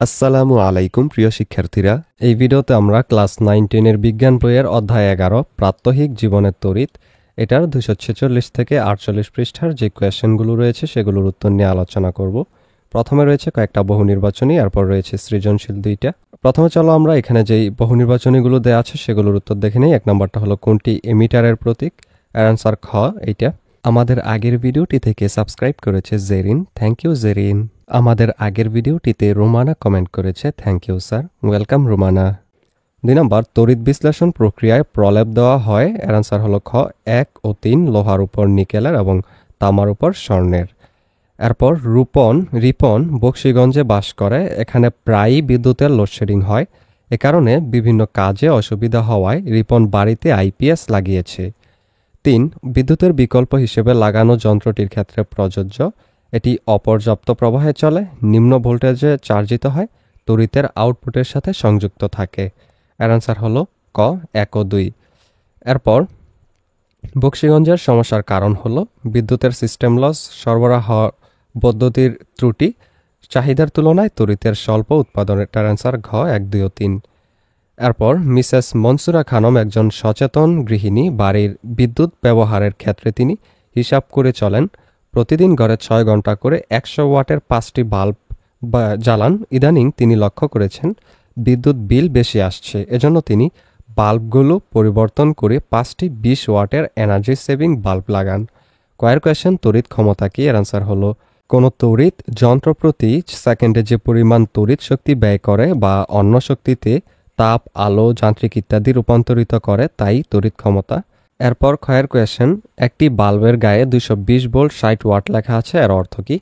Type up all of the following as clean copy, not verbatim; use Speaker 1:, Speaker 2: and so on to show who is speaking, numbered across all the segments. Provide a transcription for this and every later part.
Speaker 1: আসসালামু আলাইকুম প্রিয় শিক্ষার্থীরা। এই ভিডিওতে আমরা ক্লাস 9-10 এর বিজ্ঞান বইয়ের অধ্যায় 11 প্রাত্যহিক জীবনের তড়িৎ এটার 246 থেকে 48 পৃষ্ঠার যে কোয়েশ্চেনগুলো রয়েছে সেগুলোর উত্তর নিয়ে আলোচনা করব। প্রথমে রয়েছে কয়েকটা বহু নির্বাচনী, এরপর রয়েছে সৃজনশীল দুইটা। প্রথমে চলো আমরা এখানে যেই বহু নির্বাচনীগুলো দেওয়া আছে সেগুলোর উত্তর দেখে নেই। এক নম্বরটা হলো কোনটি এমিটারের প্রতীক? এর আনসার খ, এইটা। আমাদের আগের ভিডিওটি থেকে সাবস্ক্রাইব করেছে জেরিন, থ্যাংক ইউ জেরিন। আমাদের আগের ভিডিওটিতে রোমানা কমেন্ট করেছে, thank you sir, welcome Romana. 2 number, তড়িৎ বিশ্লেষণ প্রক্রিয়ায় প্রলেপ দেওয়া হয়। এর আনসার হলো খ, 1 ও 3 লোহার উপর নিকেলের এবং তামার উপর স্বর্ণের। এরপর রিপন বক্সিগঞ্জে বাস করে। এখানে প্রায়ই বিদ্যুতের লোডশেডিং হয়। এ কারণে বিভিন্ন কাজে অসুবিধা হওয়ায় রিপন বাড়িতে আইপিএস লাগিয়েছে। 3, বিদ্যুতের বিকল্প হিসেবে লাগানো যন্ত্রটির ক্ষেত্রে প্রযোজ্য। এটি অপর্যাপ্ত প্রবাহে চলে, নিম্ন ভোল্টেজে চার্জিত হয়, তড়িতের আউটপুটের সাথে সংযুক্ত থাকে। এর আনসার হলো ক, 1 ও 2। এরপর বক্সিগঞ্জের সমস্যার কারণ হলো বিদ্যুতের সিস্টেম লস, সরবরাহ পদ্ধতির ত্রুটি, চাহিদার তুলনায় তড়িতের স্বল্প উৎপাদনের। এর আনসার ঘ, 1, 2 ও 3। এরপর মিসেস মনসুরা খানম একজন সচেতন গৃহিণী। বাড়ির বিদ্যুৎ ব্যবহারের ক্ষেত্রে তিনি হিসাব করে চলেন। প্রতিদিন গড়ে 6 ঘন্টা করে 100 ওয়াটের 5টি বাল্ব জ্বালান। ইদানিং তিনি লক্ষ্য করেছেন বিদ্যুৎ বিল বেশি আসছে, এজন্য তিনি বাল্বগুলো পরিবর্তন করে 5টি 20 ওয়াটের এনার্জি সেভিং বাল্ব লাগান। কয়ের কোয়েশ্চেন, তড়িৎ ক্ষমতা কি? এর আনসার হলো কোনো তড়িৎ যন্ত্র প্রতি সেকেন্ডে যে পরিমাণ তড়িৎ শক্তি ব্যয় করে বা অন্য শক্তিতে তাপ, আলো, যান্ত্রিক ইত্যাদি রূপান্তরিত করে, তাই তড়িৎ ক্ষমতা। এরপর ক্ষয়ের কোয়েশ্চেন, একটি বাল্বের গায়ে 220 ভোল্ট 60 ওয়াট লেখা আছে, এর অর্থ কি?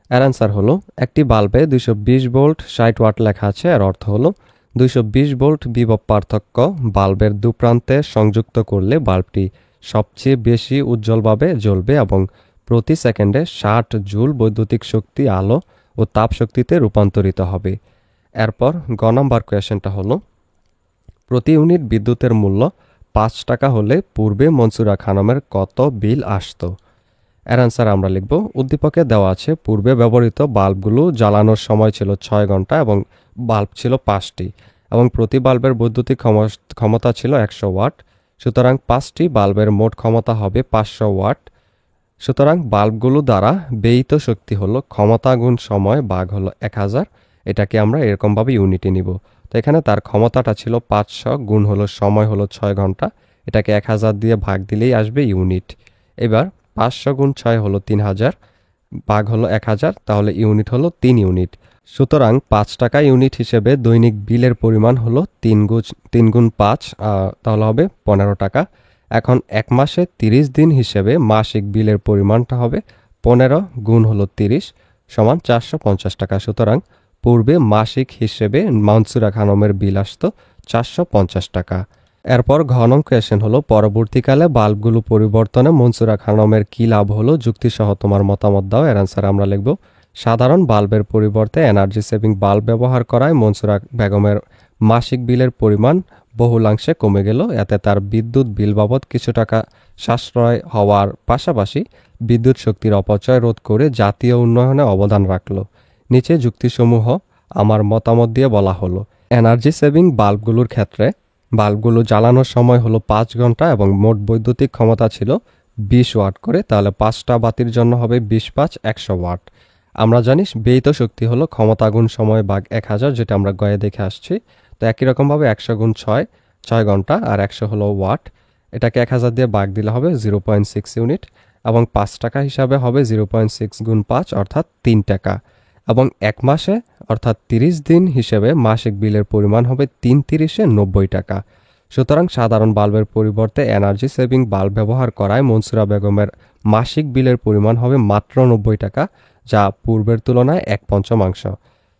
Speaker 1: এর আনসার হলো একটি বাল্বে 220 ভোল্ট 60 ওয়াট লেখা আছে, এর অর্থ হলো 220 ভোল্ট বিভব পার্থক্য বাল্বের দুপ্রান্তে সংযুক্ত করলে বাল্বটি সবচেয়ে বেশি উজ্জ্বলভাবে জ্বলবে এবং প্রতি সেকেন্ডে 60 জুল বৈদ্যুতিক শক্তি আলো ও তাপ শক্তিতে রূপান্তরিত হবে। এরপর গ নম্বর কোয়েশ্চেনটা হলো প্রতি ইউনিট বিদ্যুতের মূল্য 5 টাকা হলে পূর্বে মনসুরা খানমের কত বিল আসতো? এর আনসার আমরা লিখব, উদ্দীপকে দেওয়া আছে পূর্বে ব্যবহৃত বাল্বগুলো জ্বালানোর সময় ছিল 6 ঘন্টা এবং বাল্ব ছিল 5টি এবং প্রতি বাল্বের বৈদ্যুতিক ক্ষমতা ছিল 100 ওয়াট। সুতরাং 5টি বাল্বের মোট ক্ষমতা হবে 500 ওয়াট। সুতরাং বাল্বগুলো দ্বারা ব্যয়িত শক্তি হলো ক্ষমতা গুণ সময় ভাগ হলো 1000। এটাকে আমরা এরকমভাবে ইউনিটে নিব। তো এখানে তার ক্ষমতাটা ছিল 500, গুণ হলো সময় হলো 6 ঘন্টা, এটাকে 1000 দিয়ে ভাগ দিলেই আসবে ইউনিট। এবার 500 গুণ 6 হলো 3000, ভাগ হলো 1000, তাহলে ইউনিট হলো 3 ইউনিট। সুতরাং 5 টাকা ইউনিট হিসেবে দৈনিক বিলের পরিমাণ হলো 3 গুণ 5, তাহলে হবে 15 টাকা। এখন এক মাসে 30 দিন হিসেবে মাসিক বিলের পরিমাণটা হবে 15 গুণ হলো 30 সমান 450 টাকা। সুতরাং পূর্বে মাসিক হিসেবে মনসুরা খানমের বিল আসতো 450 টাকা। এরপর ঘ নং কোয়েশ্চেন হলো পরবর্তীকালে বাল্বগুলো পরিবর্তনে মনসুরা খানমের কি লাভ হলো? যুক্তিসহ তোমার মতামত দাও। এর আনসার আমরা লিখব, সাধারণ বাল্বের পরিবর্তে এনার্জি সেভিং বাল্ব ব্যবহার করায় মনসুরা বেগমের মাসিক বিলের পরিমাণ বহুলাংশে কমে গেল। এতে তার বিদ্যুৎ বিল বাবদ কিছু টাকা সাশ্রয় হওয়ার পাশাপাশি বিদ্যুৎ শক্তির অপচয় রোধ করে জাতীয় উন্নয়নে অবদান রাখল। নিচে যুক্তিসমূহ আমার মতামত দিয়ে বলা হলো। এনার্জি সেভিং বাল্বগুলোর ক্ষেত্রে বাল্বগুলো জ্বালানোর সময় হলো 5 ঘন্টা এবং মোট বৈদ্যুতিক ক্ষমতা ছিল 20 ওয়াট করে, তাহলে 5টা বাতির জন্য হবে 20×5 100 ওয়াট। আমরা জানি ব্যয়িত শক্তি হলো ক্ষমতা গুণ সময় ভাগ 1000, যেটা আমরা গয়ে দেখে আসছি। তো একই রকমভাবে 100 গুণ 6 ঘন্টা আর 100 হলো ওয়াট, এটাকে 1000 দিয়ে ভাগ দিলে হবে 0.6 ইউনিট এবং 5 টাকা হিসাবে হবে 0.6 গুণ 5 অর্থাৎ 3 টাকা এবং এক মাসে অর্থাৎ 30 দিন হিসেবে মাসিক বিলের পরিমাণ হবে 3×30 90 টাকা। সুতরাং সাধারণ বাল্বের পরিবর্তে এনার্জি সেভিং বাল্ব ব্যবহার করায় মনসুরা বেগমের মাসিক বিলের পরিমাণ হবে মাত্র 90 টাকা, যা পূর্বের তুলনায় 1/5।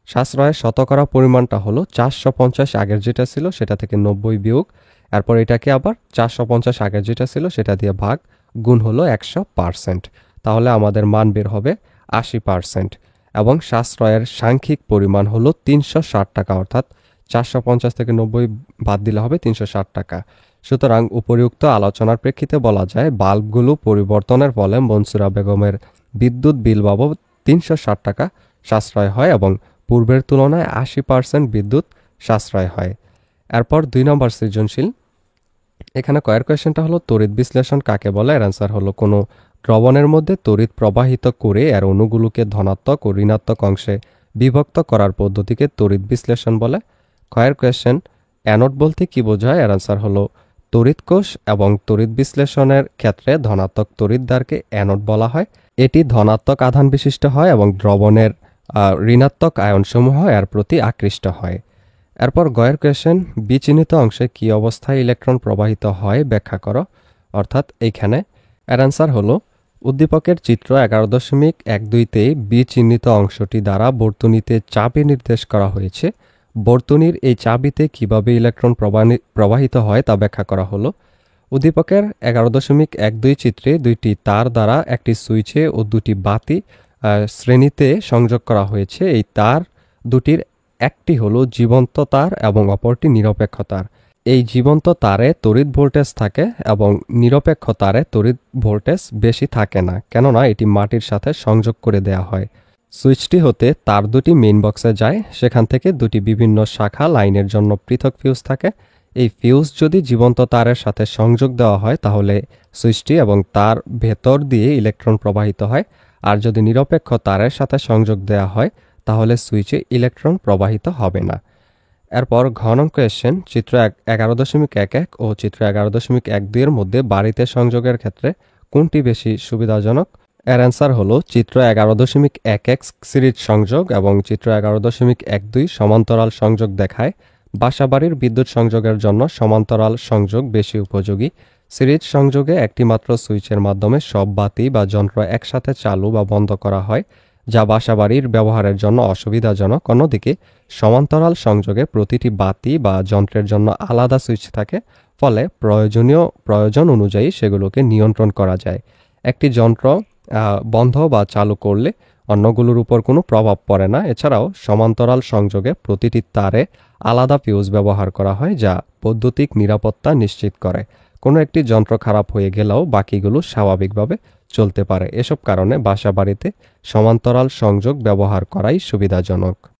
Speaker 1: সাশ্রয়ের শতকরা পরিমাণটা হলো 450, আগের যেটা ছিল সেটা থেকে 90 বিয়োগ, এরপর এটাকে আবার 450 আগের যেটা ছিল সেটা দিয়ে ভাগ, গুণ হলো 100%, তাহলে আমাদের মান বের হবে 80% এবং সাশ্রয়ের সাংখ্যিক পরিমাণ হলো 360 টাকা, অর্থাৎ 450 থেকে 90 বাদ দিলে হবে 360 টাকা। সুতরাং উপরিউক্ত আলোচনার প্রেক্ষিতে বলা যায় বাল্বগুলো পরিবর্তনের ফলে মনসুরা বেগমের বিদ্যুৎ বিল বাবদ 360 টাকা সাশ্রয় হয় এবং পূর্বের তুলনায় 80% বিদ্যুৎ সাশ্রয় হয়। এরপর 2 নম্বর সৃজনশীল। এখানে কয়ের কোয়েশ্চেনটা হলো তড়িৎ বিশ্লেষণ কাকে বলে? এর অ্যান্সার হলো কোনো দ্রবণের মধ্যে তড়িৎ প্রবাহিত করে এর অণুগুলোকে ধনাত্মক ও ঋণাত্মক অংশে বিভক্ত করার পদ্ধতিকে তড়িৎ বিশ্লেষণ বলে। কয়ের কোয়েশ্চেন অ্যানোড বলতে কি বোঝায়? এর অ্যান্সার হলো তড়িৎ কোষ এবং তড়িৎ বিশ্লেষণের ক্ষেত্রে ধনাত্মক তড়িৎদ্বারকে অ্যানোড বলা হয়। এটি ধনাত্মক আধান বিশিষ্ট হয় এবং দ্রবণের ঋণাত্মক আয়নসমূহ এর প্রতি আকৃষ্ট হয়। এরপর গয়ের কোয়েশ্চেন বিচিহ্নিত অংশে কি অবস্থায় ইলেকট্রন প্রবাহিত হয় ব্যাখ্যা করো। অর্থাৎ এইখানে এর অ্যান্সার হলো উদ্দীপকের চিত্র 11.12তে বিচিহ্নিত অংশটি দ্বারা বর্তনীতে চাবি নির্দেশ করা হয়েছে। বর্তনীর এই চাবিতে কিভাবে ইলেকট্রন প্রবাহিত হয় তা ব্যাখ্যা করা হলো। উদ্দীপকের 11.12 চিত্রে দুইটি তার দ্বারা একটি সুইচে ও দুটি বাতি শ্রেণীতে সংযোগ করা হয়েছে। এই তার দুটির একটি হলো জীবন্ত তার এবং অপরটি নিরপেক্ষ তার। এই জীবন্ত তারে তড়িৎ ভোল্টেজ থাকে এবং নিরপেক্ষ তারে তড়িৎ ভোল্টেজ বেশি থাকে না, কেননা এটি মাটির সাথে সংযোগ করে দেয়া হয়। সুইচটি হতে তার দুটি মেইন বক্সে যায়, সেখান থেকে দুটি বিভিন্ন শাখা লাইনের জন্য পৃথক ফিউজ থাকে। এই ফিউজ যদি জীবন্ত তারের সাথে সংযোগ দেওয়া হয় তাহলে সুইচটি এবং তার ভেতর দিয়ে ইলেকট্রন প্রবাহিত হয়, আর যদি নিরপেক্ষ তারের সাথে সংযোগ দেওয়া হয় তাহলে সুইচে ইলেকট্রন প্রবাহিত হবে না। এরপর ঘ নং কোয়েশ্চেন চিত্র 11.11 ও চিত্র 11.12 এর মধ্যে বাড়িতে সংযোগের ক্ষেত্রে কোনটি বেশি সুবিধাজনক? এর অ্যান্সার হলো চিত্র 11.11 সিরিজ সংযোগ এবং চিত্র 11.12 সমান্তরাল সংযোগ দেখায় বাসাবাড়ির বিদ্যুৎ সংযোগের জন্য সমান্তরাল সংযোগ বেশি উপযোগী। সিরিজ সংযোগে একটি মাত্র সুইচের মাধ্যমে সব বাতি বা যন্ত্র একসাথে চালু বা বন্ধ করা হয়, যা বাসাবাড়ির ব্যবহারের জন্য অসুবিধাজনক। অন্যদিকে সমান্তরাল সংযোগে প্রতিটি বাতি বা যন্ত্রের জন্য আলাদা সুইচ থাকে, ফলে প্রয়োজন অনুযায়ী সেগুলোকে নিয়ন্ত্রণ করা যায়। একটি যন্ত্র বন্ধ বা চালু করলে অন্যগুলোর উপর কোনো প্রভাব পড়ে না। এছাড়াও সমান্তরাল সংযোগে প্রতিটি তারে আলাদা ফিউজ ব্যবহার করা হয়, যা বৈদ্যুতিক নিরাপত্তা নিশ্চিত করে। কোনো একটি যন্ত্র খারাপ হয়ে গেলেও বাকিগুলো স্বাভাবিকভাবে চলতে পারে। এসব কারণে বাসাবাড়িতে সমান্তরাল সংযোগ ব্যবহার করাই সুবিধাজনক।